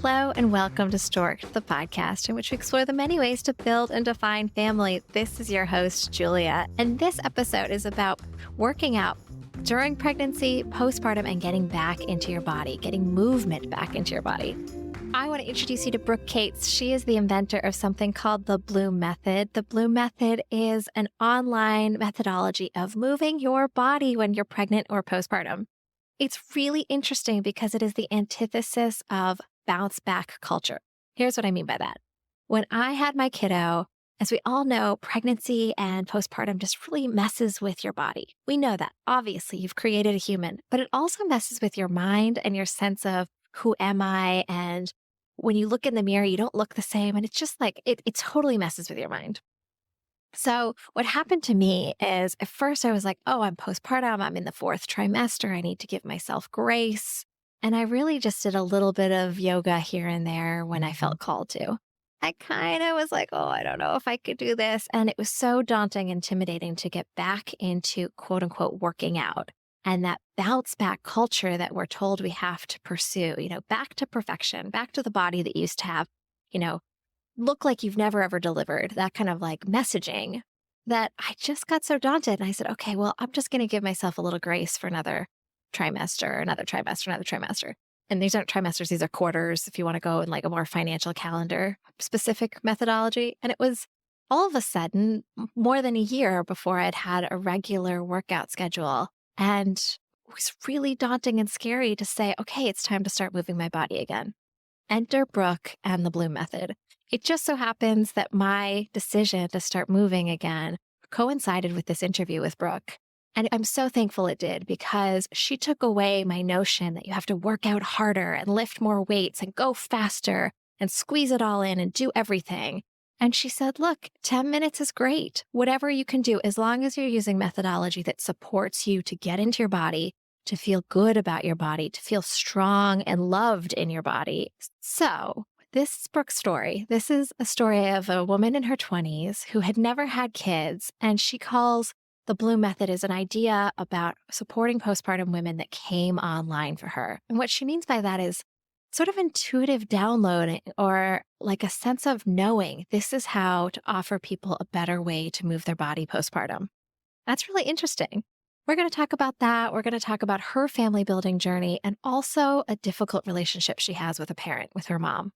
Hello and welcome to Stork'd, the podcast in which we explore the many ways to build and define family. This is your host, Julia, and this episode is about working out during pregnancy, postpartum, and getting back into your body, getting movement back into your body. I want to introduce you to Brooke Cates. She is the inventor of something called the Bloom Method. The Bloom Method is an online methodology of moving your body when you're pregnant or postpartum. It's really interesting because it is the antithesis of bounce back culture. Here's what I mean by that. When I had my kiddo, as we all know, pregnancy and postpartum just really messes with your body. We know that. Obviously, you've created a human, but it also messes with your mind and your sense of who am I? And when you look in the mirror, you don't look the same. And it's just like, it totally messes with your mind. So what happened to me is at first I was like, oh, I'm postpartum. I'm in the 4th trimester. I need to give myself grace. And I really just did a little bit of yoga here and there when I felt called to. I kind of was like, oh, I don't know if I could do this. And it was so daunting, intimidating to get back into quote unquote working out and that bounce back culture that we're told we have to pursue, back to perfection, back to the body that you used to have, look like you've never ever delivered, that kind of like messaging that I just got so daunted. And I said, okay, well, I'm just going to give myself a little grace for another trimester, another trimester, another trimester. And these aren't trimesters, these are quarters if you want to go in like a more financial calendar specific methodology. And it was all of a sudden more than a year before I'd had a regular workout schedule. And it was really daunting and scary to say, okay, it's time to start moving my body again. Enter Brooke and the Bloom Method. It just so happens that my decision to start moving again coincided with this interview with Brooke. And I'm so thankful it did because she took away my notion that you have to work out harder and lift more weights and go faster and squeeze it all in and do everything. And she said, look, 10 minutes is great. Whatever you can do, as long as you're using methodology that supports you to get into your body, to feel good about your body, to feel strong and loved in your body. So this is Brooke's story. This is a story of a woman in her 20s who had never had kids. And she calls the Bloom Method as an idea about supporting postpartum women that came online for her. And what she means by that is sort of intuitive downloading or like a sense of knowing this is how to offer people a better way to move their body postpartum. That's really interesting. We're going to talk about that. We're going to talk about her family building journey and also a difficult relationship she has with a parent, with her mom.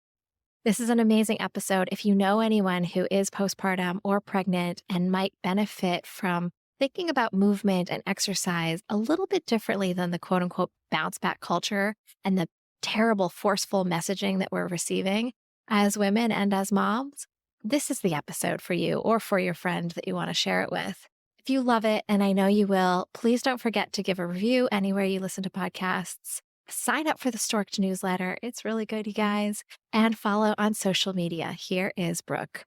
This is an amazing episode. If you know anyone who is postpartum or pregnant and might benefit from thinking about movement and exercise a little bit differently than the quote unquote bounce back culture and the terrible forceful messaging that we're receiving as women and as moms, this is the episode for you or for your friend that you want to share it with. If you love it, and I know you will, please don't forget to give a review anywhere you listen to podcasts. Sign up for the Stork'd newsletter. It's really good, you guys. And follow on social media. Here is Brooke.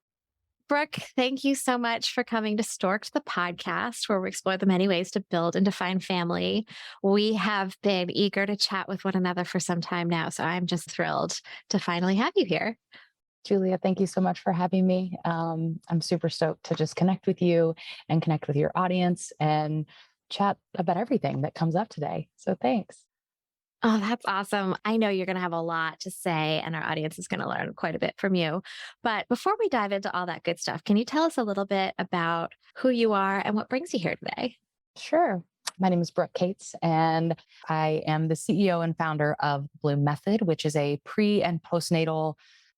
Brooke, thank you so much for coming to Stork'd, the podcast, where we explore the many ways to build and define family. We have been eager to chat with one another for some time now, so I'm just thrilled to finally have you here. Julia, thank you so much for having me. I'm super stoked to just connect with you and connect with your audience and chat about everything that comes up today. So thanks. Oh, that's awesome. I know you're going to have a lot to say, and our audience is going to learn quite a bit from you. But before we dive into all that good stuff, can you tell us a little bit about who you are and what brings you here today? Sure. My name is Brooke Cates, and I am the CEO and founder of Bloom Method, which is a pre- and postnatal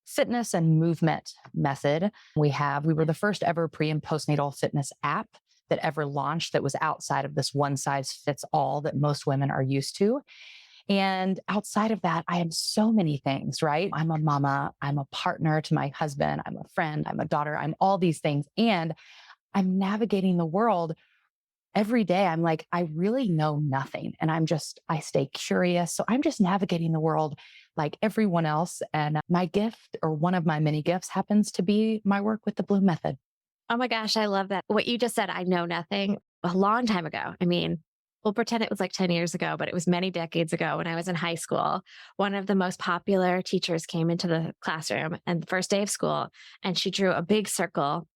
fitness and movement method. We were the first ever pre- and postnatal fitness app that ever launched that was outside of this one size fits all that most women are used to. And outside of that, I am so many things, right? I'm a mama, I'm a partner to my husband, I'm a friend, I'm a daughter, I'm all these things. And I'm navigating the world every day. I'm like, I really know nothing. And I stay curious. So I'm just navigating the world like everyone else. And my gift, or one of my many gifts, happens to be my work with the Bloom Method. Oh my gosh, I love that. What you just said, I know nothing, a long time ago. I mean, we'll pretend it was like 10 years ago, but it was many decades ago when I was in high school. One of the most popular teachers came into the classroom and the first day of school, and she drew a big circle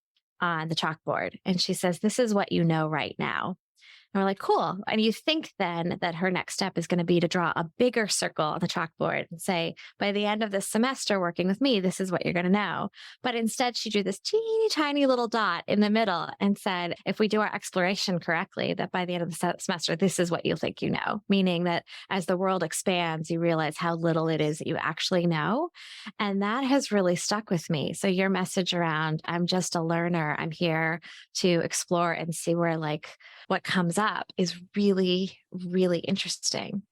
on the chalkboard. And she says, this is what you know right now. And we're like, cool. And you think then that her next step is going to be to draw a bigger circle on the chalkboard and say, by the end of this semester working with me, this is what you're going to know. But instead, she drew this teeny tiny little dot in the middle and said, if we do our exploration correctly, that by the end of the semester, this is what you think you know. Meaning that as the world expands, you realize how little it is that you actually know. And that has really stuck with me. So your message around, I'm just a learner, I'm here to explore and see where like what comes up is really, really interesting.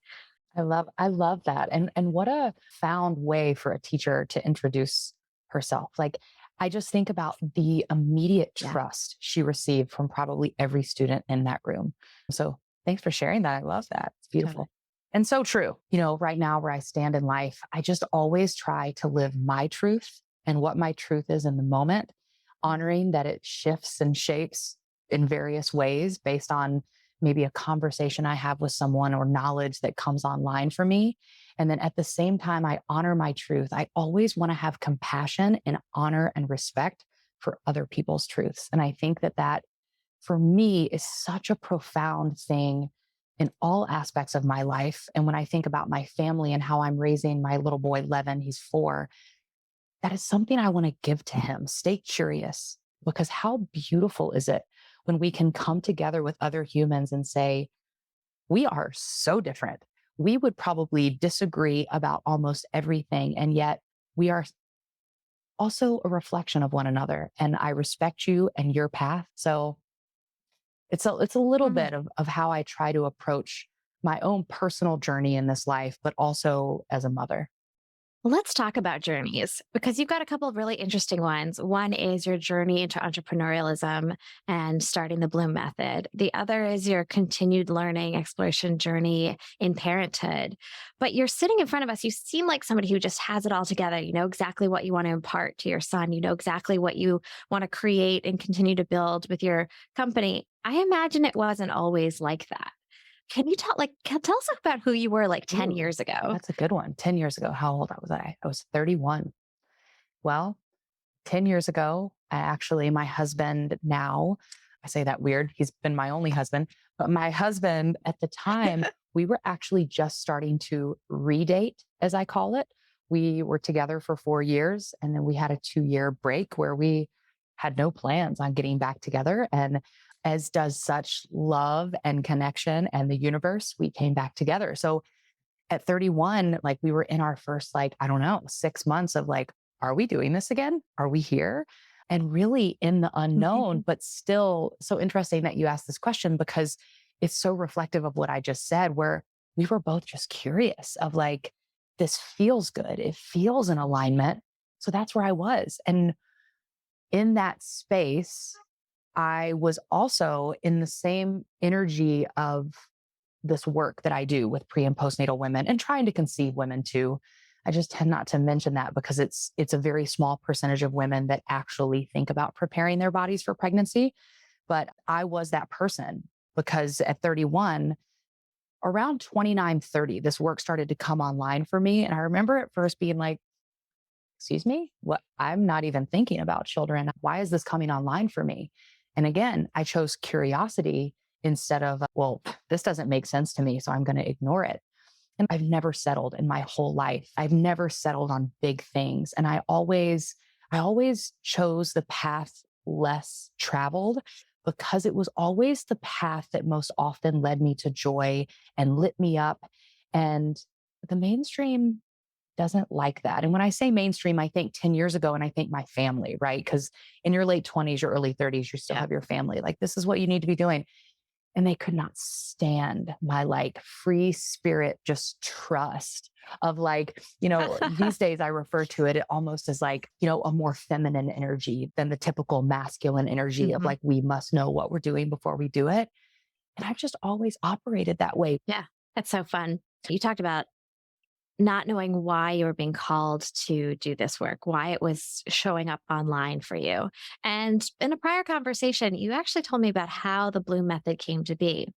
I love that. And what a found way for a teacher to introduce herself. Like I just think about the immediate trust she received from probably every student in that room. So thanks for sharing that. I love that. It's beautiful. And so true. Right now where I stand in life, I just always try to live my truth and what my truth is in the moment, honoring that it shifts and shapes in various ways based on maybe a conversation I have with someone or knowledge that comes online for me. And then at the same time, I honor my truth. I always want to have compassion and honor and respect for other people's truths. And I think that for me is such a profound thing in all aspects of my life. And when I think about my family and how I'm raising my little boy, Levin, he's 4, that is something I want to give to him. Stay curious, because how beautiful is it when we can come together with other humans and say, we are so different. We would probably disagree about almost everything. And yet we are also a reflection of one another. And I respect you and your path. So it's a little bit of how I try to approach my own personal journey in this life, but also as a mother. Let's talk about journeys, because you've got a couple of really interesting ones. One is your journey into entrepreneurialism and starting the Bloom Method. The other is your continued learning exploration journey in parenthood. But you're sitting in front of us. You seem like somebody who just has it all together. You know exactly what you want to impart to your son. You know exactly what you want to create and continue to build with your company. I imagine it wasn't always like that. Can you tell us about who you were like 10 years ago? That's a good one. 10 years ago. How old was I? I was 31. Well, 10 years ago, my husband now, I say that weird. He's been my only husband, but my husband at the time, we were actually just starting to redate, as I call it. We were together for 4 years, and then we had a 2-year break where we had no plans on getting back together. And as does such love and connection and the universe, we came back together. So at 31, like we were in our first, 6 months of are we doing this again? Are we here? And really in the unknown, but still so interesting that you asked this question, because it's so reflective of what I just said, where we were both just curious of this feels good. It feels in alignment. So that's where I was. And in that space, I was also in the same energy of this work that I do with pre and postnatal women and trying to conceive women too. I just tend not to mention that because it's a very small percentage of women that actually think about preparing their bodies for pregnancy. But I was that person, because at 31, around 29, 30, this work started to come online for me. And I remember at first being like, excuse me, what? I'm not even thinking about children. Why is this coming online for me? And again, I chose curiosity instead of, well, this doesn't make sense to me, so I'm going to ignore it. And I've never settled in my whole life. I've never settled on big things. And I always chose the path less traveled, because it was always the path that most often led me to joy and lit me up. And the mainstream doesn't like that. And when I say mainstream, I think 10 years ago, and I think my family, right? Because in your late 20s, your early 30s, you still have your family. This is what you need to be doing. And they could not stand my free spirit, just trust of these days I refer to it almost as a more feminine energy than the typical masculine energy of we must know what we're doing before we do it. And I've just always operated that way. Yeah, that's so fun. You talked about not knowing why you were being called to do this work, why it was showing up online for you. And in a prior conversation, you actually told me about how the Bloom Method came to be.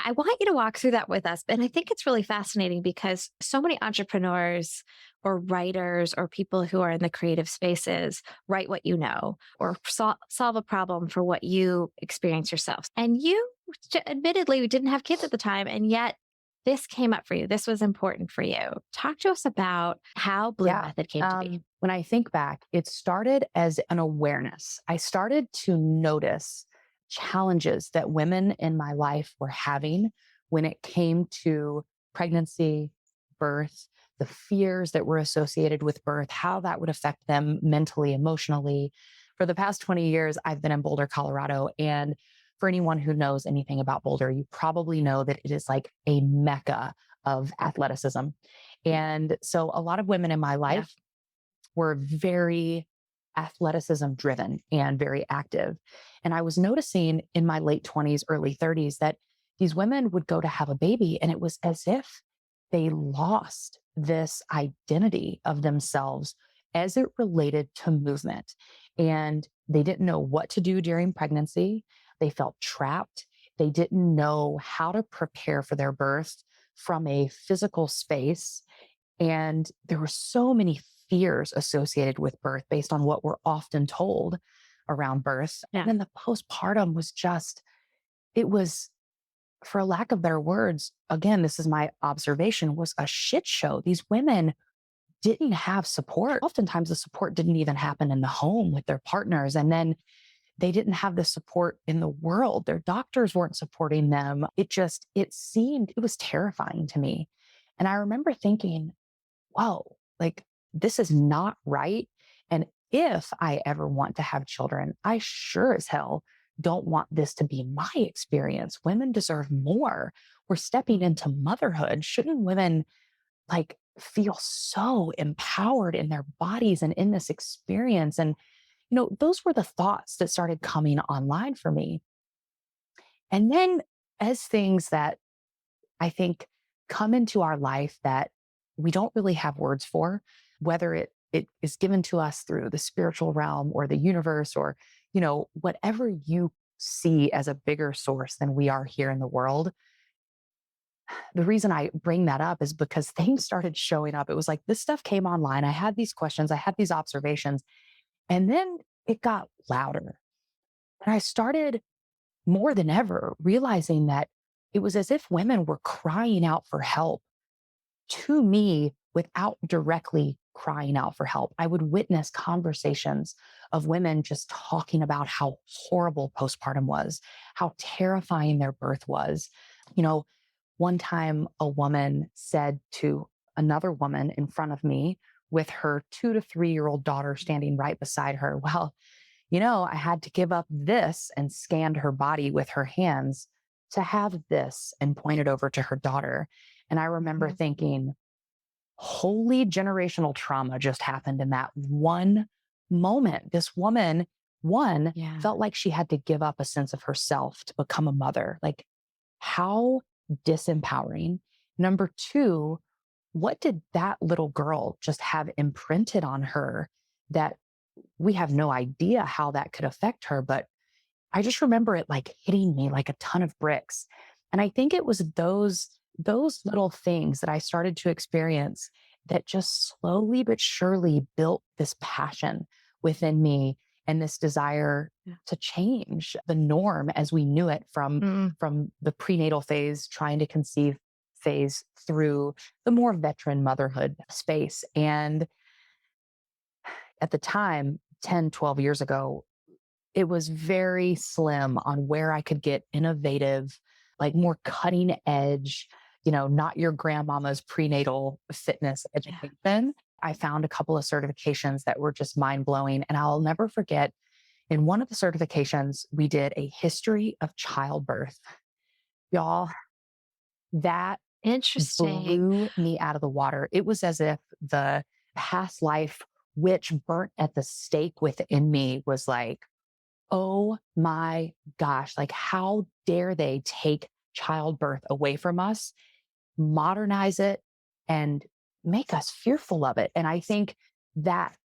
I want you to walk through that with us. And I think it's really fascinating because so many entrepreneurs or writers or people who are in the creative spaces write what you know or solve a problem for what you experience yourself. And you admittedly didn't have kids at the time, and yet this came up for you. This was important for you. Talk to us about how Bloom Yeah. Method came to be. When I think back, it started as an awareness. I started to notice challenges that women in my life were having when it came to pregnancy, birth, the fears that were associated with birth, how that would affect them mentally, emotionally. For the past 20 years, I've been in Boulder, Colorado. And for anyone who knows anything about Boulder, you probably know that it is like a mecca of athleticism. And so a lot of women in my Yeah. life were very athleticism driven and very active. And I was noticing in my late 20s, early 30s that these women would go to have a baby, and it was as if they lost this identity of themselves as it related to movement. And they didn't know what to do during pregnancy. They felt trapped. They didn't know how to prepare for their birth from a physical space. And there were so many fears associated with birth based on what we're often told around birth. Yeah. And then the postpartum was just, it was, for a lack of better words, again, this is my observation, was a shit show. These women didn't have support. Oftentimes the support didn't even happen in the home with their partners. And then they didn't have the support in the world. Their doctors weren't supporting them. It was terrifying to me. And I remember thinking, whoa, like this is not right. And if I ever want to have children, I sure as hell don't want this to be my experience. Women deserve more. We're stepping into motherhood. Shouldn't women like feel so empowered in their bodies and in this experience? And, those were the thoughts that started coming online for me. And then as things that I think come into our life that we don't really have words for, whether it is given to us through the spiritual realm or the universe or, whatever you see as a bigger source than we are here in the world. The reason I bring that up is because things started showing up. It was like this stuff came online. I had these questions, I had these observations, and then it got louder. And I started more than ever realizing that it was as if women were crying out for help to me without directly crying out for help. I would witness conversations of women just talking about how horrible postpartum was, how terrifying their birth was. One time a woman said to another woman in front of me with her 2 to 3 year old daughter standing right beside her, well, I had to give up this, and scanned her body with her hands to have this and pointed over to her daughter. And I remember thinking, holy generational trauma just happened in that one moment. This woman, one, felt like she had to give up a sense of herself to become a mother. Like, how disempowering. Number two, what did that little girl just have imprinted on her that we have no idea how that could affect her? But I just remember it like hitting me like a ton of bricks. And I think it was those little things that I started to experience that just slowly but surely built this passion within me and this desire to change the norm as we knew it from the prenatal phase, trying to conceive phase, through the more veteran motherhood space. And at the time, 10, 12 years ago, it was very slim on where I could get innovative, like more cutting edge, not your grandmama's prenatal fitness education. I found a couple of certifications that were just mind blowing. And I'll never forget, in one of the certifications, we did a history of childbirth. Y'all, that Interesting. blew me out of the water. It was as if the past life witch burnt at the stake within me was like, oh my gosh, like how dare they take childbirth away from us, modernize it, and make us fearful of it. And I think that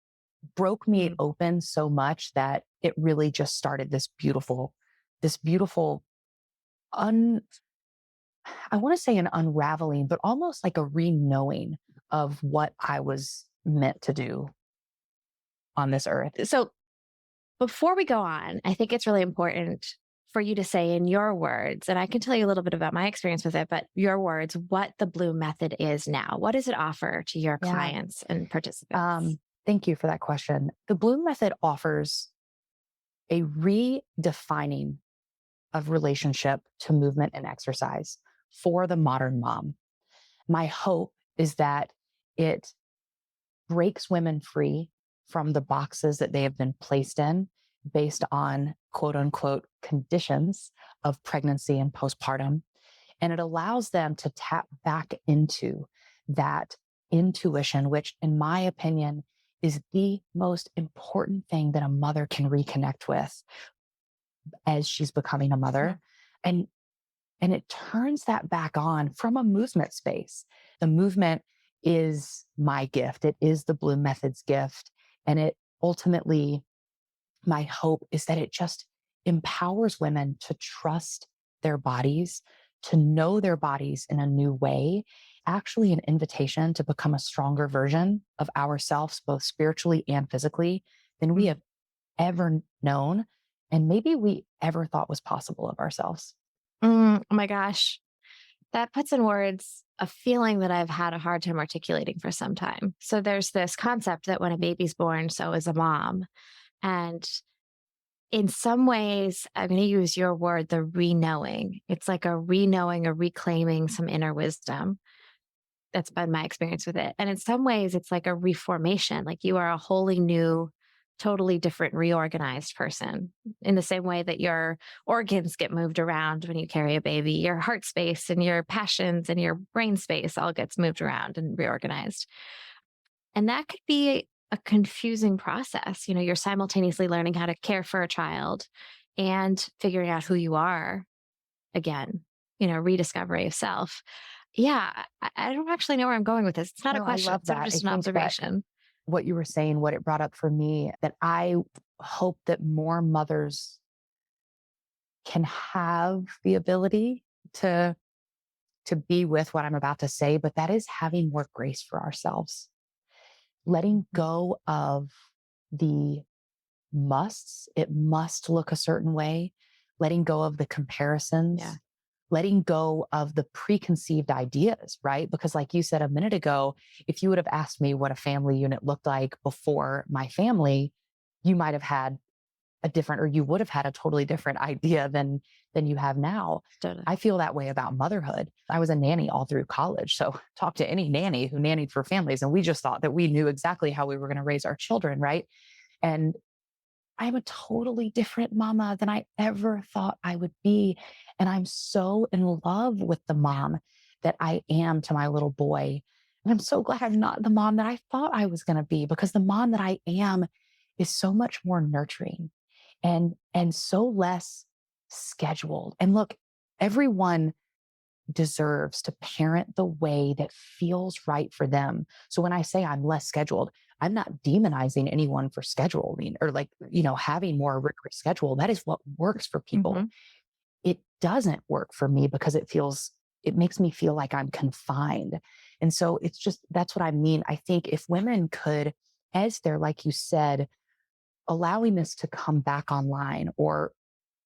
broke me open so much that it really just started this beautiful I want to say an unraveling, but almost like a re-knowing of what I was meant to do on this earth. So before we go on, I think it's really important for you to say in your words, and I can tell you a little bit about my experience with it, but your words, what the Bloom method is now. What does it offer to your Yeah. clients and participants? Thank you for that question. The Bloom method offers a redefining of relationship to movement and exercise for the modern mom. My hope is that it breaks women free from the boxes that they have been placed in based on quote unquote conditions of pregnancy and postpartum. And it allows them to tap back into that intuition, which, in my opinion, is the most important thing that a mother can reconnect with as she's becoming a mother. And it turns that back on from a movement space. The movement is my gift. It is the Bloom Method's gift. And it ultimately, my hope is that it just empowers women to trust their bodies, to know their bodies in a new way, actually an invitation to become a stronger version of ourselves, both spiritually and physically, than we have ever known. And maybe we ever thought was possible of ourselves. Oh my gosh. That puts in words a feeling that I've had a hard time articulating for some time. So there's this concept that when a baby's born, so is a mom. And in some ways, I'm going to use your word, the re-knowing. It's like a re-knowing, a reclaiming some inner wisdom. That's been my experience with it. And in some ways, it's like a reformation, like you are a wholly new, totally different, reorganized person. In the same way that your organs get moved around when you carry a baby, your heart space and your passions and your brain space all gets moved around and reorganized. And that could be a confusing process. You know, you're simultaneously learning how to care for a child and figuring out who you are again, rediscovery of self. Yeah, I don't actually know where I'm going with this. It's not a No, I question. love It's sort of that. just I an think that observation. what you were saying, what it brought up for me, that I hope that more mothers can have the ability to be with what I'm about to say, but that is having more grace for ourselves, letting go of the musts. It must look a certain way, letting go of the comparisons, Yeah. letting go of the preconceived ideas, right? Because like you said a minute ago, if you would have asked me what a family unit looked like before my family, you might have had a different, or you would have had a totally different idea than you have now. Totally. I feel that way about motherhood. I was a nanny all through college. So talk to any nanny who nannied for families, and we just thought that we knew exactly how we were going to raise our children, right? And I'm a totally different mama than I ever thought I would be. And I'm so in love with the mom that I am to my little boy. And I'm so glad I'm not the mom that I thought I was going to be, because the mom that I am is so much more nurturing and so less scheduled. And look, everyone deserves to parent the way that feels right for them. So when I say I'm less scheduled, I'm not demonizing anyone for scheduling or having more rigorous schedule. That is what works for people. Mm-hmm. It doesn't work for me because it makes me feel like I'm confined. And so that's what I mean. I think if women could, as they're, like you said, allowing this to come back online or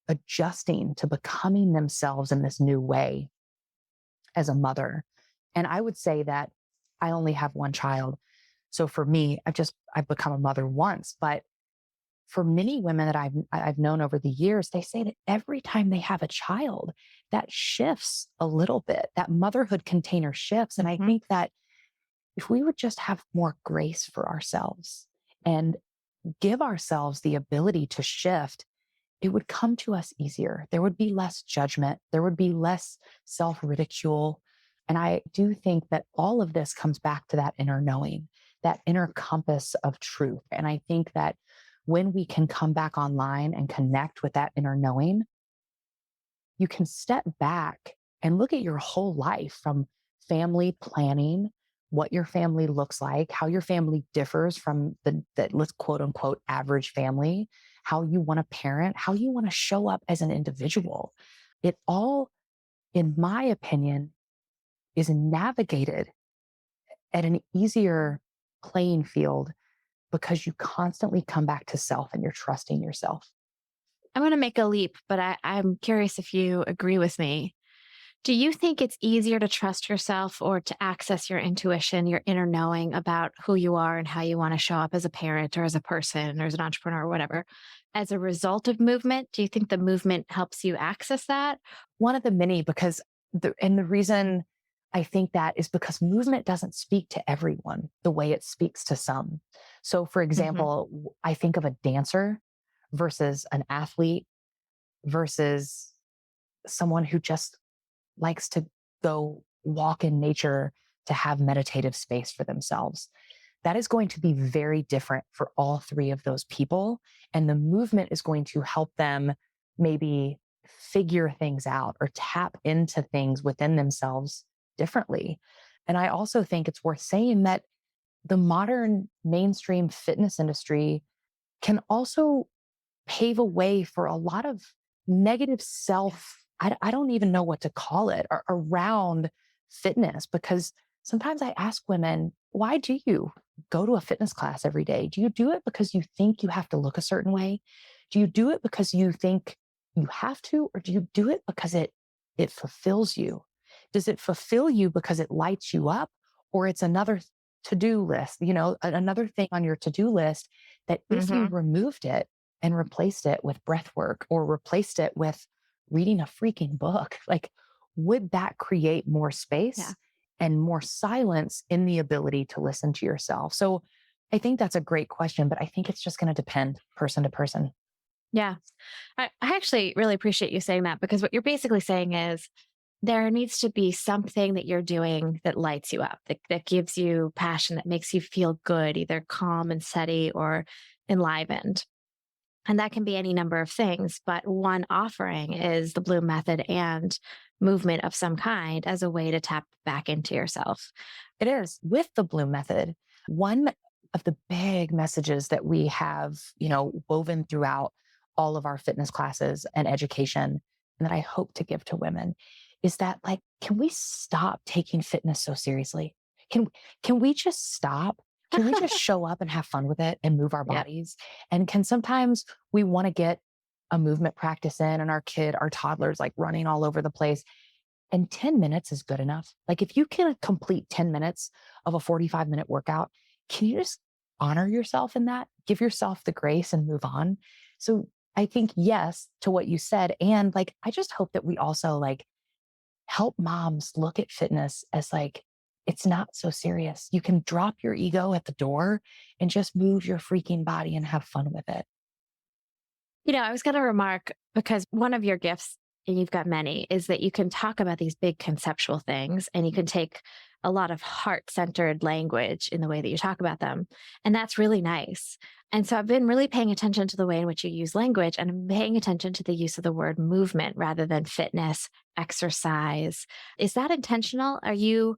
adjusting to becoming themselves in this new way as a mother. And I would say that I only have one child. So for me, I've become a mother once, but for many women that I've known over the years, they say that every time they have a child, that shifts a little bit, that motherhood container shifts. And I think that if we would just have more grace for ourselves and give ourselves the ability to shift, it would come to us easier. There would be less judgment. There would be less self-ridicule. And I do think that all of this comes back to that inner knowing, that inner compass of truth. And I think that when we can come back online and connect with that inner knowing, you can step back and look at your whole life, from family planning, what your family looks like, how your family differs from the let's quote unquote average family, how you want to parent, how you want to show up as an individual. It all in my opinion, is navigated at an easier playing field because you constantly come back to self and you're trusting yourself. I'm going to make a leap, but I'm curious if you agree with me. Do you think it's easier to trust yourself or to access your intuition, your inner knowing about who you are and how you want to show up as a parent or as a person or as an entrepreneur or whatever, as a result of movement? Do you think the movement helps you access that? One of the many, because the reason I think that is because movement doesn't speak to everyone the way it speaks to some. So, for Hmm. example, I think of a dancer versus an athlete versus someone who just likes to go walk in nature to have meditative space for themselves. That is going to be very different for all three of those people. And the movement is going to help them maybe figure things out or tap into things within themselves differently. And I also think it's worth saying that the modern mainstream fitness industry can also pave a way for a lot of negative self. I don't even know what to call it around fitness, because sometimes I ask women, why do you go to a fitness class every day? Do you do it because you think you have to look a certain way? Do you do it because you think you have to, or do you do it because it fulfills you? Does it fulfill you because it lights you up, or it's another to-do list, another thing on your to-do list that if you Hmm. removed it and replaced it with breath work or replaced it with reading a freaking book, like, would that create more Yeah. space and more silence in the ability to listen to yourself? So I think that's a great question, but I think it's just going to depend person to person. Yeah. I actually really appreciate you saying that, because what you're basically saying is there needs to be something that you're doing that lights you up, that gives you passion, that makes you feel good, either calm and steady or enlivened. And that can be any number of things, but one offering is the Bloom method and movement of some kind as a way to tap back into yourself. It is with the Bloom method. One of the big messages that we have, woven throughout all of our fitness classes and education, and that I hope to give to women, is that, like, can we stop taking fitness so seriously? Can can we just stop? Can we just show up and have fun with it and move our Yeah. bodies? And can sometimes we want to get a movement practice in and our toddler's like running all over the place, and 10 minutes is good enough. Like, if you can complete 10 minutes of a 45-minute workout, can you just honor yourself in that? Give yourself the grace and move on. So I think yes to what you said. And like, I just hope that we also like help moms look at fitness as like, it's not so serious. You can drop your ego at the door and just move your freaking body and have fun with it. I was going to remark, because one of your gifts, and you've got many, is that you can talk about these big conceptual things and you can take a lot of heart centered language in the way that you talk about them. And that's really nice. And so I've been really paying attention to the way in which you use language, and I'm paying attention to the use of the word movement rather than fitness, exercise. Is that intentional? Are you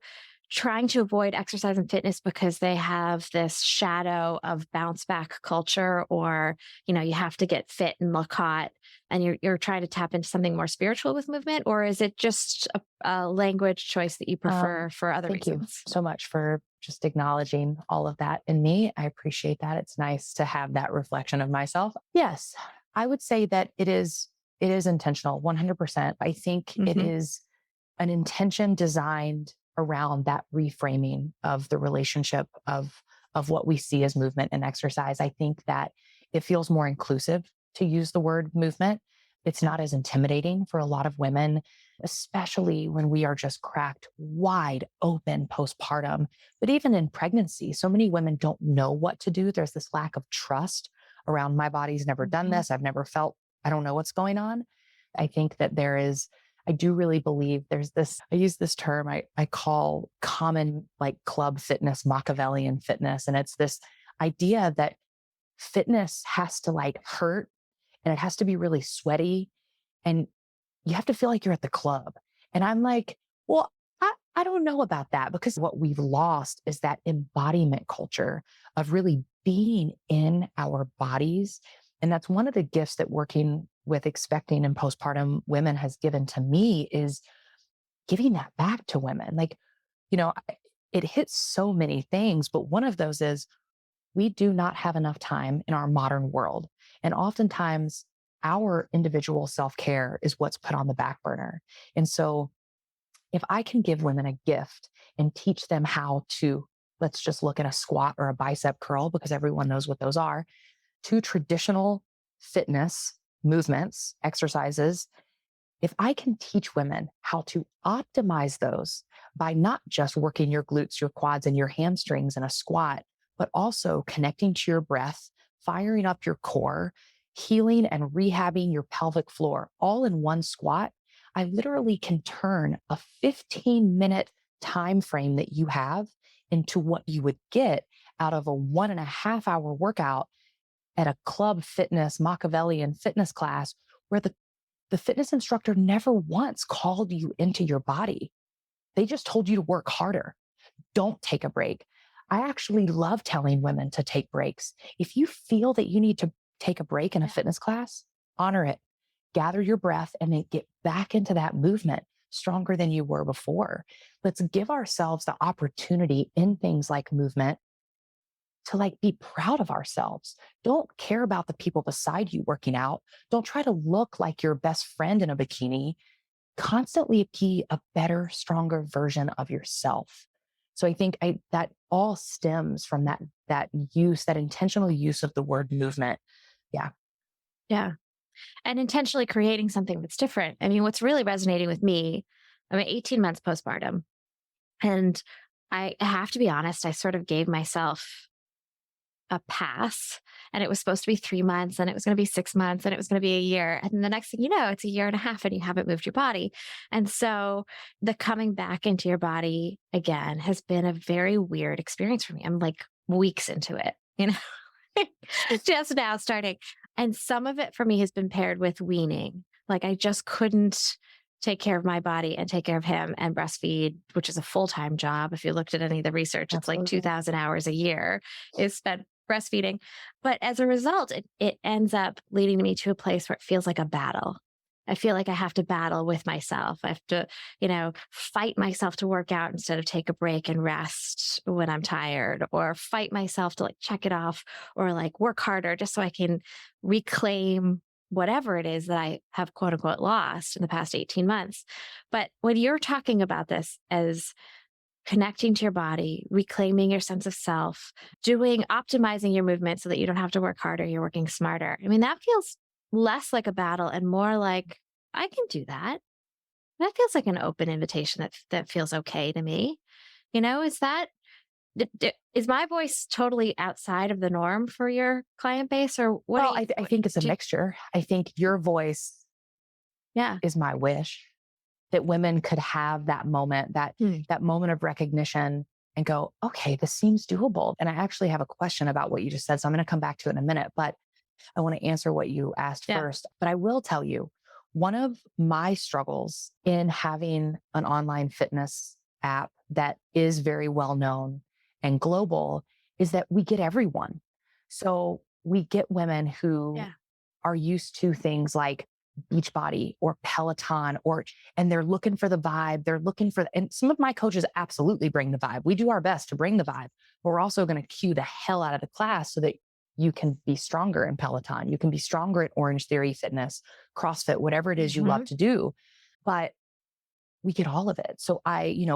trying to avoid exercise and fitness because they have this shadow of bounce back culture, or you have to get fit and look hot, and you're trying to tap into something more spiritual with movement? Or is it just a language choice that you prefer for other Thank you reasons? so much for just acknowledging all of that in me. I appreciate that. It's nice to have that reflection of myself. Yes, I would say that it is intentional, 100%. I think it Hmm. is an intention designed around that reframing of the relationship of what we see as movement and exercise. I think that it feels more inclusive to use the word movement. It's not as intimidating for a lot of women, especially when we are just cracked wide open postpartum. But even in pregnancy, so many women don't know what to do. There's this lack of trust around, my body's never done Hmm. this. I've never felt, I don't know what's going on. I think that I do really believe there's this, I use this term I call common like club fitness, Machiavellian fitness. And it's this idea that fitness has to like hurt and it has to be really sweaty and you have to feel like you're at the club. And I'm like, well, I don't know about that, because what we've lost is that embodiment culture of really being in our bodies. And that's one of the gifts that working with expecting and postpartum women has given to me is giving that back to women. Like, you know, it hits so many things, but one of those is we do not have enough time in our modern world. And oftentimes our individual self-care is what's put on the back burner. And so if I can give women a gift and teach them how to, let's just look at a squat or a bicep curl, because everyone knows what those are, two traditional fitness movements, exercises. If I can teach women how to optimize those by not just working your glutes, your quads, and your hamstrings in a squat, but also connecting to your breath, firing up your core, healing and rehabbing your pelvic floor all in one squat, I literally can turn a 15-minute time frame that you have into what you would get out of a 1.5-hour workout at a club fitness, Machiavellian fitness class, where the fitness instructor never once called you into your body. They just told you to work harder. Don't take a break. I actually love telling women to take breaks. If you feel that you need to take a break in a fitness class, honor it. Gather your breath and then get back into that movement stronger than you were before. Let's give ourselves the opportunity in things like movement to like be proud of ourselves. Don't care about the people beside you working out. Don't try to look like your best friend in a bikini. Constantly be a better, stronger version of yourself. So I think that all stems from that intentional use of the word movement. Yeah. Yeah. And intentionally creating something that's different. I mean, what's really resonating with me, I'm 18 months postpartum. And I have to be honest, I sort of gave myself a pass, and it was supposed to be 3 months, and it was going to be 6 months, and it was going to be a year. And the next thing you know, it's 1.5 years and you haven't moved your body. And so the coming back into your body again has been a very weird experience for me. I'm like weeks into it, just now starting. And some of it for me has been paired with weaning. Like I just couldn't take care of my body and take care of him and breastfeed, which is a full-time job. If you looked at any of the research, it's like 2,000 hours a year is spent breastfeeding. But as a result, it ends up leading me to a place where it feels like a battle. I feel like I have to battle with myself. I have to, fight myself to work out instead of take a break and rest when I'm tired, or fight myself to like check it off, or like work harder just so I can reclaim whatever it is that I have quote unquote lost in the past 18 months. But when you're talking about this as connecting to your body, reclaiming your sense of self, optimizing your movement so that you don't have to work harder, you're working smarter. I mean, that feels less like a battle and more like, I can do that. That feels like an open invitation that feels okay to me. Is my voice totally outside of the norm for your client base, or what? Well, I think it's a mixture. I think your voice is my wish that women could have that moment, that moment of recognition and go, okay, this seems doable. And I actually have a question about what you just said. So I'm going to come back to it in a minute, but I want to answer what you asked first. But I will tell you, one of my struggles in having an online fitness app that is very well known and global is that we get everyone. So we get women who are used to things like Beachbody or Peloton, and they're looking for the vibe. And some of my coaches absolutely bring the vibe. We do our best to bring the vibe, but we're also going to cue the hell out of the class so that you can be stronger in Peloton. You can be stronger at Orange Theory Fitness, CrossFit, whatever it is you love to do. But we get all of it. So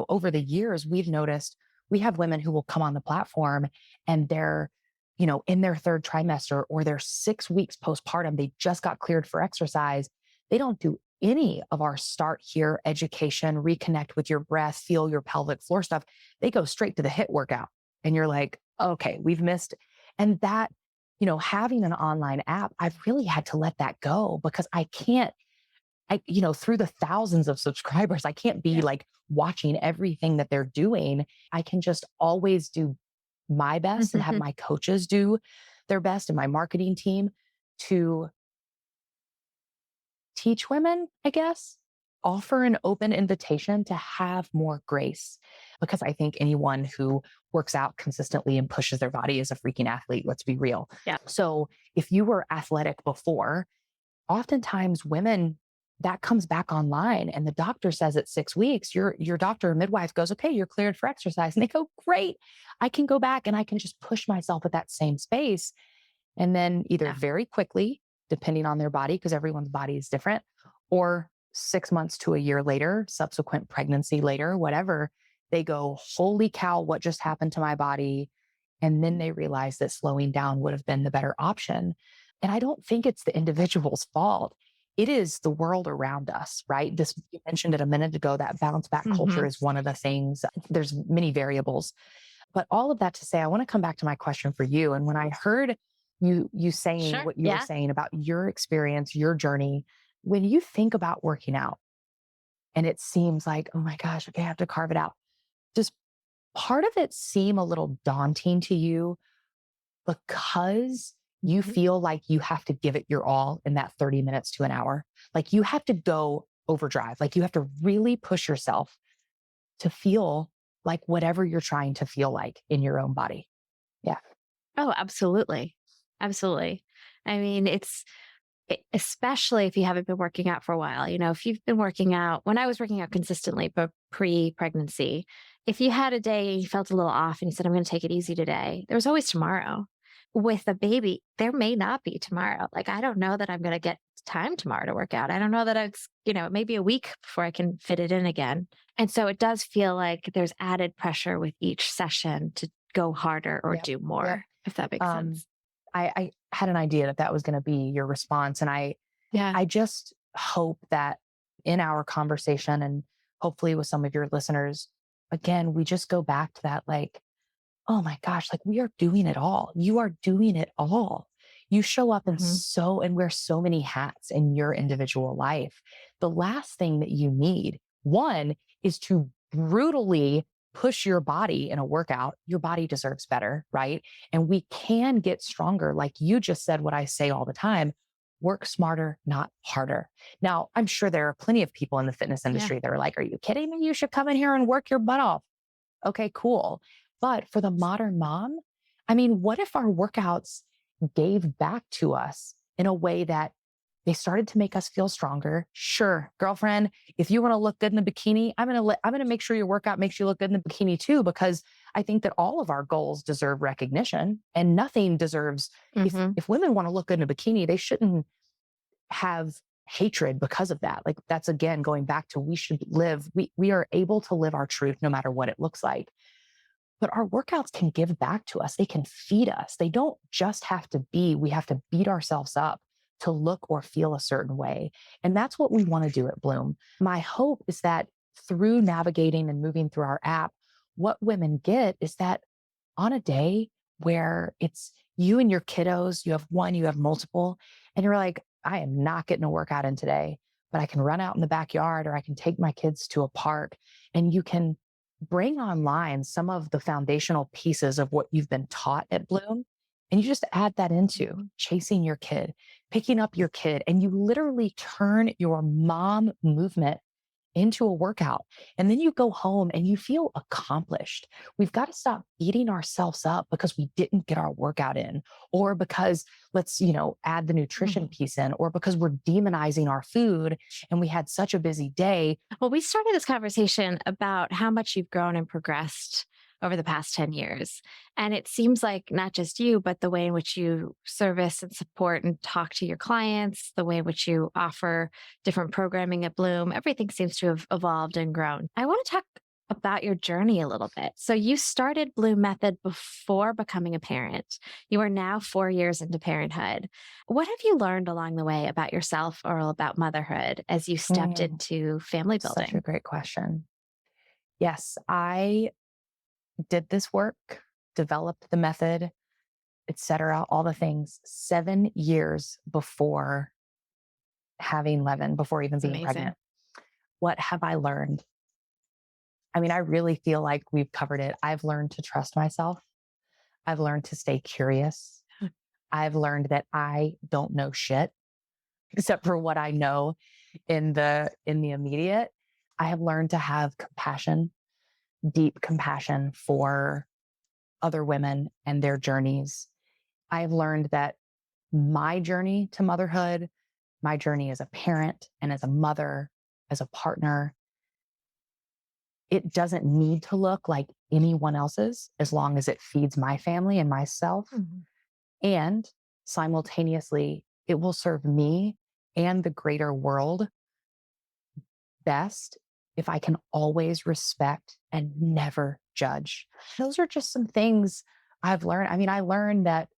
over the years, we've noticed we have women who will come on the platform and they're, in their 3rd trimester or their 6 weeks postpartum, they just got cleared for exercise. They don't do any of our start here education, reconnect with your breath, feel your pelvic floor stuff. They go straight to the HIIT workout. And you're like, okay, we've missed. And that, having an online app, I've really had to let that go because I can't, through the thousands of subscribers, I can't be like watching everything that they're doing. I can just always do my best and have my coaches do their best and my marketing team to teach women, I guess, offer an open invitation to have more grace. Because I think anyone who works out consistently and pushes their body is a freaking athlete. Let's be real. Yeah. So if you were athletic before, oftentimes women, that comes back online and the doctor says at 6 weeks, your doctor or midwife goes, okay, you're cleared for exercise. And they go, great, I can go back and I can just push myself at that same space. And then either very quickly, depending on their body, because everyone's body is different, or 6 months to a year later, subsequent pregnancy later, whatever, they go, holy cow, what just happened to my body? And then they realize that slowing down would have been the better option. And I don't think it's the individual's fault. It is the world around us, right? This, you mentioned it a minute ago, that bounce back culture is one of the things. There's many variables, but all of that to say, I want to come back to my question for you. And when I heard you saying what you were saying about your experience, your journey, when you think about working out and it seems like, oh my gosh, okay, I have to carve it out. Does part of it seem a little daunting to you because you feel like you have to give it your all in that 30 minutes to an hour? Like you have to go overdrive. Like you have to really push yourself to feel like whatever you're trying to feel like in your own body. Yeah. Oh, absolutely. Absolutely. I mean, especially if you haven't been working out for a while, if you've been working out, when I was working out consistently, but pre-pregnancy, if you had a day and you felt a little off and you said, I'm going to take it easy today, there was always tomorrow. With a baby, there may not be tomorrow. Like, I don't know that I'm going to get time tomorrow to work out. I don't know that it's, maybe a week before I can fit it in again. And so it does feel like there's added pressure with each session to go harder or do more, if that makes sense. I had an idea that was going to be your response. And I just hope that in our conversation and hopefully with some of your listeners, again, we just go back to that, like, oh my gosh, like we are doing it all. You are doing it all. You show up and wear so many hats in your individual life. The last thing that you need, one, is to brutally push your body in a workout. Your body deserves better, right? And we can get stronger. Like you just said, what I say all the time, work smarter, not harder. Now, I'm sure there are plenty of people in the fitness industry that are like, are you kidding me? You should come in here and work your butt off. Okay, cool. But for the modern mom, I mean, what if our workouts gave back to us in a way that they started to make us feel stronger? Sure, girlfriend, if you want to look good in the bikini, I'm going to make sure your workout makes you look good in the bikini too, because I think that all of our goals deserve recognition and nothing deserves, if women want to look good in a bikini, they shouldn't have hatred because of that. Like that's, again, going back to, we are able to live our truth no matter what it looks like. But our workouts can give back to us. They can feed us. They don't just have to be, we have to beat ourselves up to look or feel a certain way. And that's what we want to do at Bloom. My hope is that through navigating and moving through our app, what women get is that on a day where it's you and your kiddos, you have one, you have multiple, and you're like, I am not getting a workout in today, but I can run out in the backyard or I can take my kids to a park, and you can bring online some of the foundational pieces of what you've been taught at Bloom. And you just add that into chasing your kid, picking up your kid, and you literally turn your mom movement into a workout. And then you go home and you feel accomplished. We've got to stop beating ourselves up because we didn't get our workout in, or because let's, add the nutrition piece in, or because we're demonizing our food and we had such a busy day. Well, we started this conversation about how much you've grown and progressed over the past 10 years. And it seems like not just you, but the way in which you service and support and talk to your clients, the way in which you offer different programming at Bloom, everything seems to have evolved and grown. I want to talk about your journey a little bit. So you started Bloom Method before becoming a parent. You are now 4 years into parenthood. What have you learned along the way about yourself or about motherhood as you stepped into family building? Such a great question. Yes, I did this work, developed the method, etc., all the things 7 years before having Levin, before even being pregnant. What have I learned? I mean, I really feel like we've covered it. I've learned to trust myself. I've learned to stay curious. I've learned that I don't know shit except for what I know in the immediate. I have learned to have compassion, deep compassion for other women and their journeys. I've learned that my journey to motherhood my journey as a parent and as a mother, as a partner, it doesn't need to look like anyone else's as long as it feeds my family and myself. And simultaneously, it will serve me and the greater world best if I can always respect and never judge. Those are just some things I've learned. I mean, I learned that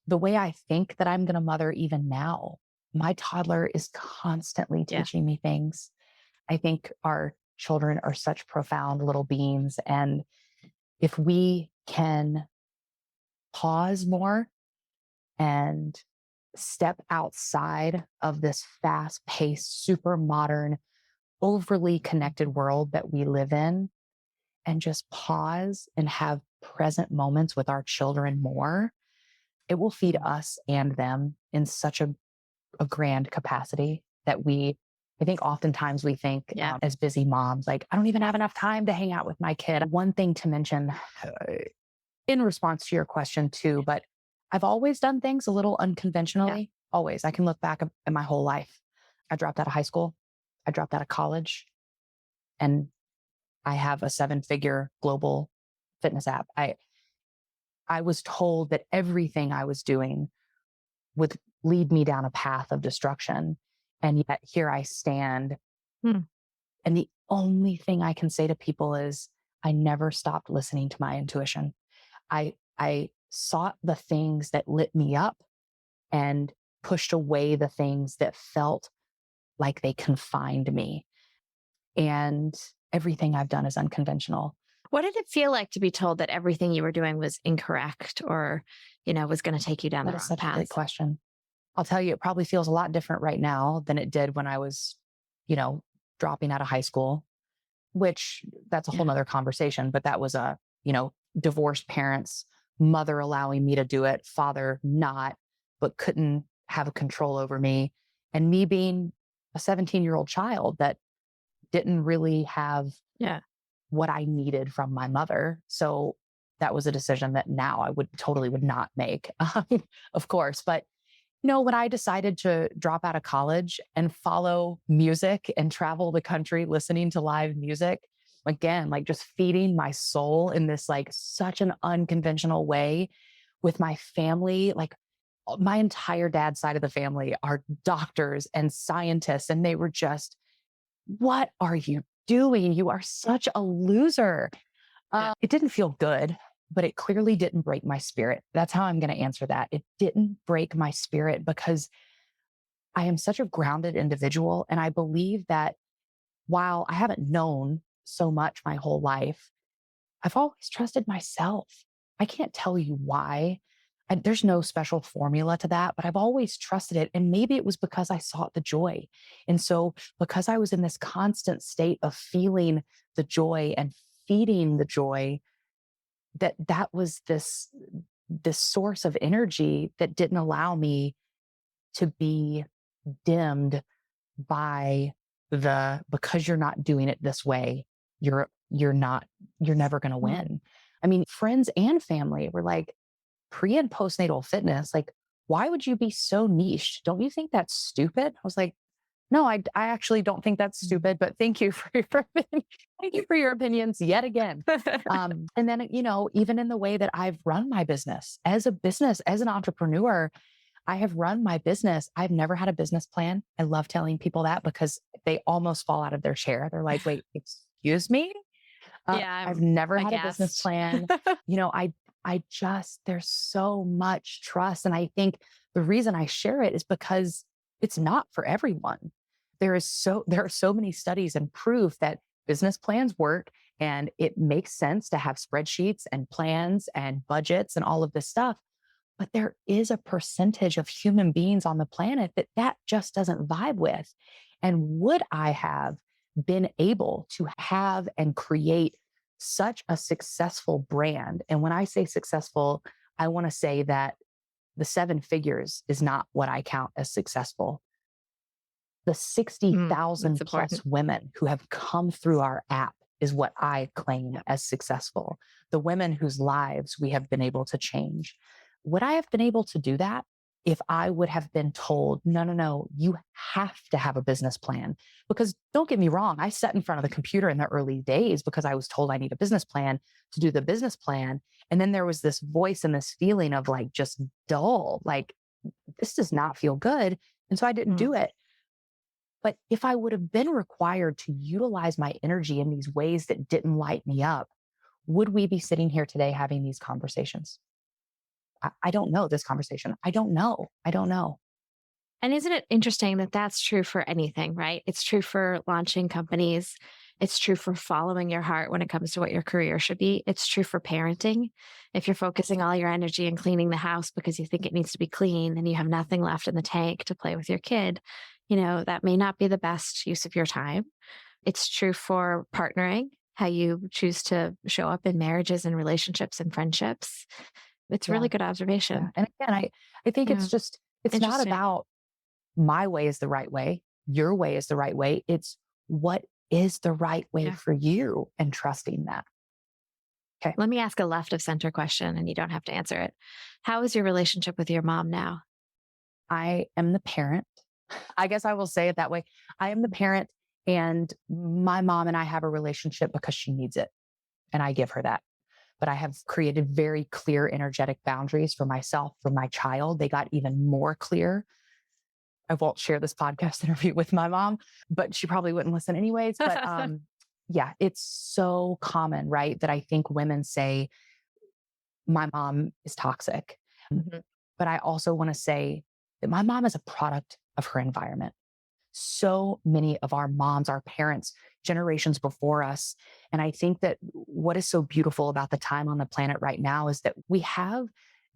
the way I think that I'm going to mother even now, my toddler is constantly teaching me things. I think our children are such profound little beings. And if we can pause more and step outside of this fast-paced, super modern, overly connected world that we live in, and just pause and have present moments with our children more, it will feed us and them in such a grand capacity that I think oftentimes we think as busy moms, like, I don't even have enough time to hang out with my kid. One thing to mention in response to your question too, but I've always done things a little unconventionally. Always. I can look back at my whole life. I dropped out of high school. I dropped out of college, and I have a 7-figure global fitness app. I was told that everything I was doing would lead me down a path of destruction. And yet here I stand. And the only thing I can say to people is I never stopped listening to my intuition. I sought the things that lit me up and pushed away the things that felt like they confined me. And everything I've done is unconventional. What did it feel like to be told that everything you were doing was incorrect or, was going to take you down the wrong path? That's such a great question. I'll tell you, it probably feels a lot different right now than it did when I was, dropping out of high school, which that's a whole nother conversation. But that was divorced parents, mother allowing me to do it, father not, but couldn't have a control over me. And me being a 17-year-old child that didn't really have what I needed from my mother. So that was a decision that now I would not make, of course. But when I decided to drop out of college and follow music and travel the country, listening to live music, again, like just feeding my soul in this like such an unconventional way with my family, like my entire dad's side of the family are doctors and scientists. And they were just, what are you doing? You are such a loser. It didn't feel good, but it clearly didn't break my spirit. That's how I'm going to answer that. It didn't break my spirit because I am such a grounded individual. And I believe that while I haven't known so much my whole life, I've always trusted myself. I can't tell you why. There's no special formula to that, but I've always trusted it. And maybe it was because I sought the joy. And so because I was in this constant state of feeling the joy and feeding the joy, that was this source of energy that didn't allow me to be dimmed by because you're not doing it this way, you're never going to win. I mean, friends and family were like, pre and postnatal fitness, like, why would you be so niche? Don't you think that's stupid? I was like, no, I actually don't think that's stupid, but thank you for your opinions yet again. And then, even in the way that I've run my business, as an entrepreneur, I have run my business. I've never had a business plan. I love telling people that because they almost fall out of their chair. They're like, wait, excuse me? I've never had a business plan. There's so much trust. And I think the reason I share it is because it's not for everyone. There are so many studies and proof that business plans work and it makes sense to have spreadsheets and plans and budgets and all of this stuff. But there is a percentage of human beings on the planet that just doesn't vibe with. And would I have been able to have and create such a successful brand? And when I say successful, I want to say that the 7 figures is not what I count as successful. The 60,000 plus women who have come through our app is what I claim as successful. The women whose lives we have been able to change. Would I have been able to do that if I would have been told, no, you have to have a business plan. Because don't get me wrong, I sat in front of the computer in the early days because I was told I need a business plan to do the business plan. And then there was this voice and this feeling of like just dull, like this does not feel good. And so I didn't do it. But if I would have been required to utilize my energy in these ways that didn't light me up, would we be sitting here today having these conversations? I don't know this conversation. I don't know. And isn't it interesting that that's true for anything, right? It's true for launching companies. It's true for following your heart when it comes to what your career should be. It's true for parenting. If you're focusing all your energy in cleaning the house because you think it needs to be clean and you have nothing left in the tank to play with your kid, that may not be the best use of your time. It's true for partnering, how you choose to show up in marriages and relationships and friendships. It's really good observation. And again, I think it's not about my way is the right way. Your way is the right way. It's what is the right way for you and trusting that. Okay. Let me ask a left of center question and you don't have to answer it. How is your relationship with your mom now? I am the parent. I guess I will say it that way. I am the parent and my mom and I have a relationship because she needs it. And I give her that. But I have created very clear energetic boundaries for myself, for my child. They got even more clear. I won't share this podcast interview with my mom, but she probably wouldn't listen anyways. But yeah, it's so common, right? That I think women say, my mom is toxic. But I also want to say that my mom is a product of her environment. So many of our moms, our parents, generations before us. And I think that what is so beautiful about the time on the planet right now is that we have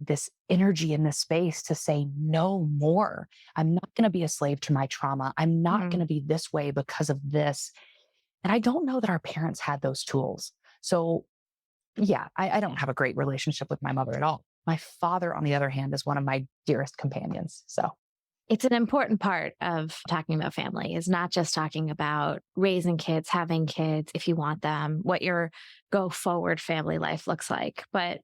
this energy in this space to say no more. I'm not going to be a slave to my trauma. I'm not going to be this way because of this. And I don't know that our parents had those tools. So yeah, I don't have a great relationship with my mother at all. My father, on the other hand, is one of my dearest companions. So it's an important part of talking about family, is not just talking about raising kids, having kids, if you want them, what your go forward family life looks like, but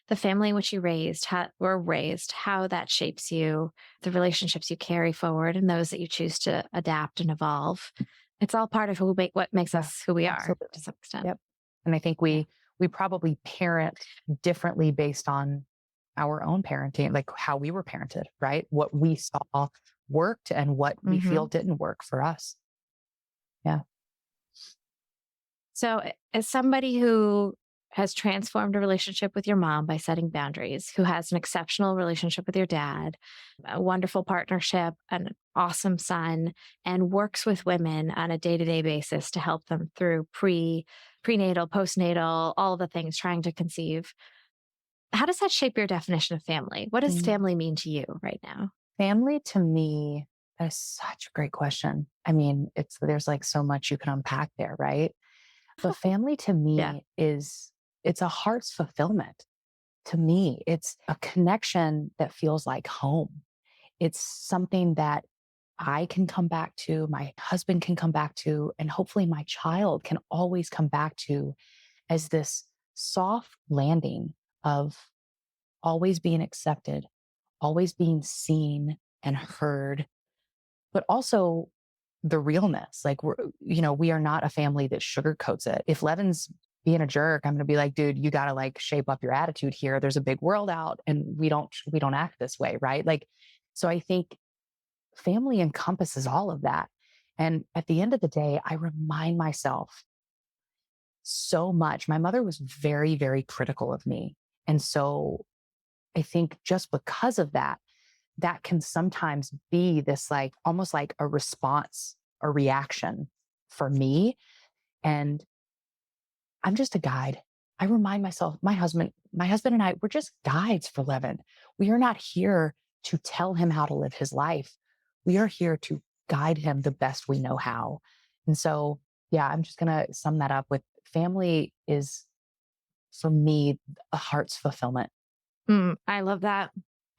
the family in which you were raised, how that shapes you, the relationships you carry forward and those that you choose to adapt and evolve. It's all part of what makes us who we are to some extent. Yep. And I think we probably parent differently based on our own parenting, like how we were parented, right? What we saw worked and what we feel didn't work for us. Yeah. So as somebody who has transformed a relationship with your mom by setting boundaries, who has an exceptional relationship with your dad, a wonderful partnership, an awesome son, and works with women on a day-to-day basis to help them through prenatal, postnatal, all the things, trying to conceive. How does that shape your definition of family? What does family mean to you right now? Family to me, that is such a great question. I mean, there's like so much you can unpack there, right? But family to me it's a heart's fulfillment. To me, it's a connection that feels like home. It's something that I can come back to, my husband can come back to, and hopefully my child can always come back to as this soft landing of always being accepted, always being seen and heard, but also the realness. Like we are not a family that sugarcoats it. If Levin's being a jerk, I'm going to be like, dude, you got to like shape up your attitude here. There's a big world out and we don't act this way. Right. Like, so I think family encompasses all of that. And at the end of the day, I remind myself so much. My mother was very, very critical of me. And so I think just because of that, that can sometimes be this like almost like a response, a reaction for me. And I'm just a guide. I remind myself, my husband and I, we're just guides for Levin. We are not here to tell him how to live his life. We are here to guide him the best we know how. And so, yeah, I'm just going to sum that up with family is, for me, a heart's fulfillment. I love that.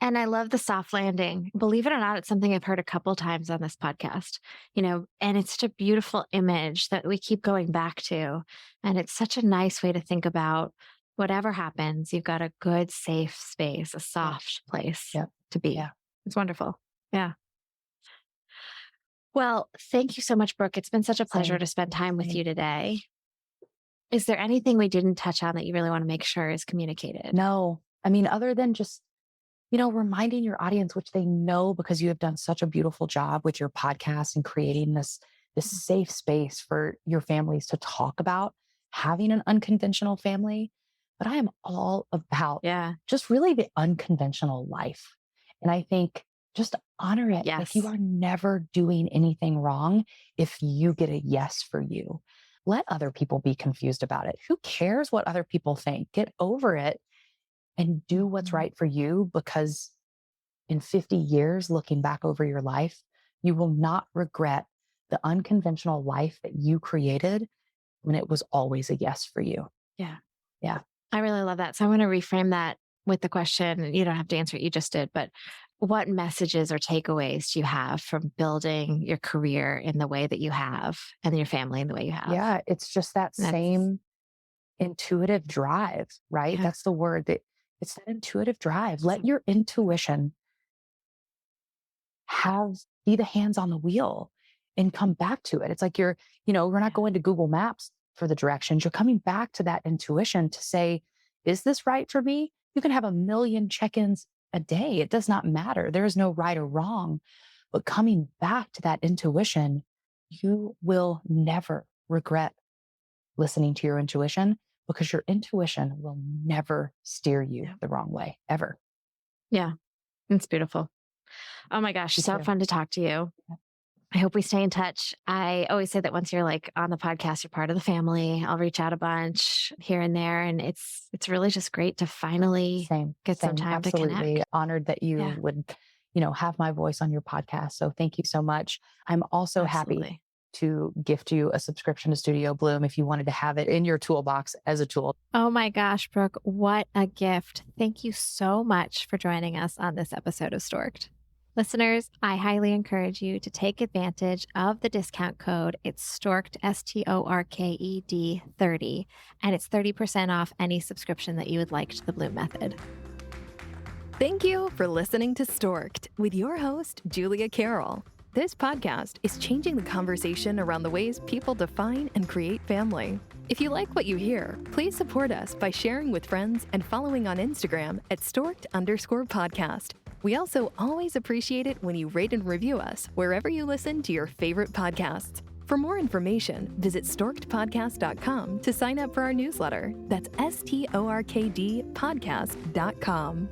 And I love the soft landing. Believe it or not, it's something I've heard a couple times on this podcast, and it's such a beautiful image that we keep going back to. And it's such a nice way to think about whatever happens, you've got a good, safe space, a soft place to be. Yeah. It's wonderful. Yeah. Well, thank you so much, Brooke. It's been such a pleasure Same. to spend time with Same. you today. Is there anything we didn't touch on that you really want to make sure is communicated? No, I mean, other than just, reminding your audience, which they know because you have done such a beautiful job with your podcast and creating this safe space for your families to talk about having an unconventional family. But I am all about just really the unconventional life. And I think just honor it. Yes. Like, you are never doing anything wrong if you get a yes for you. Let other people be confused about it. Who cares what other people think? Get over it and do what's right for you, because in 50 years, looking back over your life, you will not regret the unconventional life that you created when it was always a yes for you. Yeah. Yeah. I really love that. So I want to reframe that with the question. You don't have to answer it, you just did, but what messages or takeaways do you have from building your career in the way that you have and your family in the way you have? Yeah. It's just that same intuitive drive, right? Yeah. That's the word. It's that intuitive drive. Let your intuition be the hands on the wheel and come back to it. It's like we're not going to Google Maps for the directions. You're coming back to that intuition to say, is this right for me? You can have 1 million check-ins a day. It does not matter. There is no right or wrong. But coming back to that intuition, you will never regret listening to your intuition, because your intuition will never steer you the wrong way, ever. Yeah. It's beautiful. Oh my gosh. So fun to talk to you. I hope we stay in touch. I always say that once you're on the podcast, you're part of the family. I'll reach out a bunch here and there. And it's really just great to finally get some time to connect. Absolutely honored that you would, have my voice on your podcast. So thank you so much. I'm also happy to gift you a subscription to Studio Bloom if you wanted to have it in your toolbox as a tool. Oh my gosh, Brooke, what a gift. Thank you so much for joining us on this episode of Stork'd. Listeners, I highly encourage you to take advantage of the discount code. It's Stork'd, STORKED 30, and it's 30% off any subscription that you would like to the Bloom Method. Thank you for listening to Stork'd with your host, Julia Carroll. This podcast is changing the conversation around the ways people define and create family. If you like what you hear, please support us by sharing with friends and following on Instagram at Stork'd_podcast. We also always appreciate it when you rate and review us wherever you listen to your favorite podcasts. For more information, visit storkedpodcast.com to sign up for our newsletter. That's STORKD podcast.com.